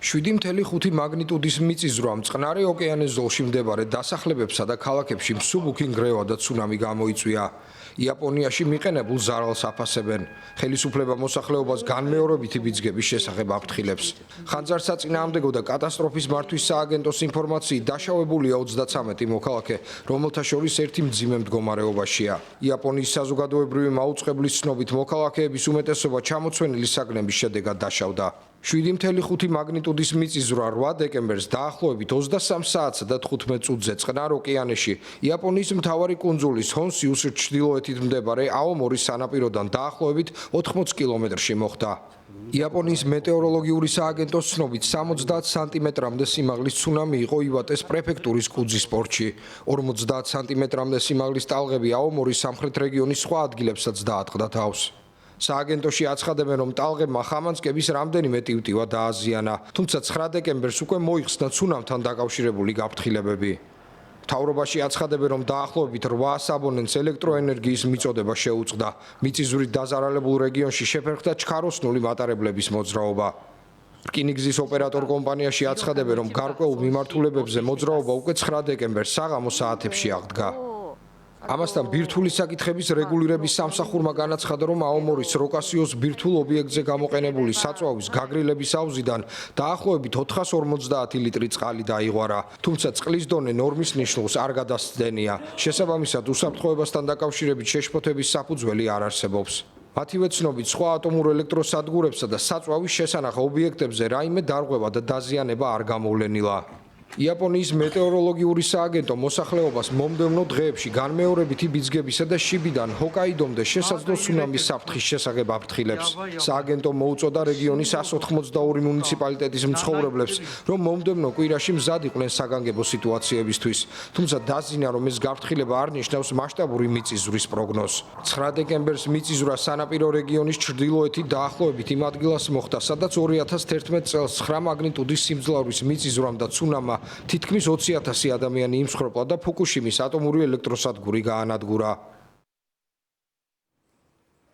7.5 მაგნიტუდის მიწისძვრამ წყნარი ოკეანის ზოლში მდებარე დასახლებებსა და ქალაქებში მსუბუქი ნგრევა და ცუნამი გამოიწვია. იაპონიაში მიყენებულ ზარალს აფასებენ. ხელისუფლება მოსახლეობას განმეორებითი ბიძგების შესახებ აფრთხილებს. ხანძარსაწინააღმდეგო და კატასტროფის მართვის სააგენტოს ინფორმაციით დაშავებულია 33 მოქალაქე, რომელთა შორის ერთი მძიმე მდგომარეობაშია. იაპონიის საზოგადოებრივი მაუწყებლის ცნობით მოქალაქეების უმეტესობა ჩამოცვენილი საგნების შედეგად დაშავდა. 7.5 მაგნიტუდის მიწისძვრა 8 დეკემბერს დაახლოებით 23 საათსა და 15 წუთზე წყნარ ოკეანეში იაპონიის მთავარი კუნძულის ჰონსიუს ჩრდილოეთით მდებარე აომორის სანაპიროდან დაახლოებით 80 კილომეტრში მოხდა. იაპონიის მეტეოროლოგიური სააგენტოს ცნობით 70 სანტიმეტრამდე სიმაღლის ცუნამი იყო ივატეს პრეფექტურის კუძის პორტში. 50 სანტიმეტრამდე სიმაღლის ტალღები აომორის სამხრეთ რეგიონის სხვა ადგილებსაც დაატყდა თავს. სააგენტოში აცხადებენ, რომ ტალღებმა ხამანწკების რამდენიმე ტივტივა დააზიანა, თუმცა 9 დეკემბერს უკვე მოიხსნა ცუნამთან დაკავშირებული გაფრთხილებები. მთავრობაში აცხადებენ, რომ დაახლოებით 800 აბონენტს ელექტროენერგიის მიწოდება შეუწყდა. მიწისძვრით დაზარალებულ რეგიონში შეფერხდა ჩქაროსნული მატარებლების მოძრაობა. რკინიგზის ოპერატორ კომპანიაში აცხადებენ, რომ გარკვეულ მიმართულებებზე მოძრაობა უკვე 9 დეკემბერს საღამოს საათებში აღდგა. ამასთან ბირთვული საკითხების რეგულირების სამსახურმა განაცხადა, რომ აომორის როკასიოს ბირთვულ ობიექტზე გამოყენებული საწვავის გაგრილების აუზიდან დაახლოებით 450 ლიტრი წყალი დაიღوارა, თუმცა წყლის დონე ნორმის ნიშნულს არ გადასცდენია. შესაბამისად, უსაფრთხოებასთან დაკავშირებით შეშფოთების საფუძველი არ არსებობს. მათივე ცნობით, სხვა ატომურ ელექტროსადგურებსა და საწვავის შესანახ ობიექტებზე რაიმე დარღვევა და დაზიანება არ გამოვლენილა. იაპონიის მეტეოროლოგიური სააგენტო მოსახლეობას მომდევნო დღეებში განმეორებითი ბიძგებისა და შიბიდან ჰოკაიდომდე შესაძლო ცუნამის საფრთხის შესახებ აფრთხილებს. სააგენტო მოუწოდა რეგიონის 182 მუნიციპალიტეტის მცხოვრებლებს, რომ მომდევნო კვირაში მზად იყვნენ საგანგებო სიტუაციებისთვის. თუმცა დაზიანა, რომ ეს გაფრთხილება არ ნიშნავს მასშტაბური მიწისძვრის პროგნოზს. 9 დეკემბერს მიწისძვრა სანაპირო რეგიონის ჩრდილოეთით დაახლოებით იმ ადგილას მოხდა, სადაც 2011 წელს 9 მაგნიტუდის სიმძლავრის მიწისძვრამ და ცუნამმა თითქმის 20,000 ადამიანი იმსხვროპლა და ფუკუშიმის ატომური ელექტროსადგური გაანადგურა.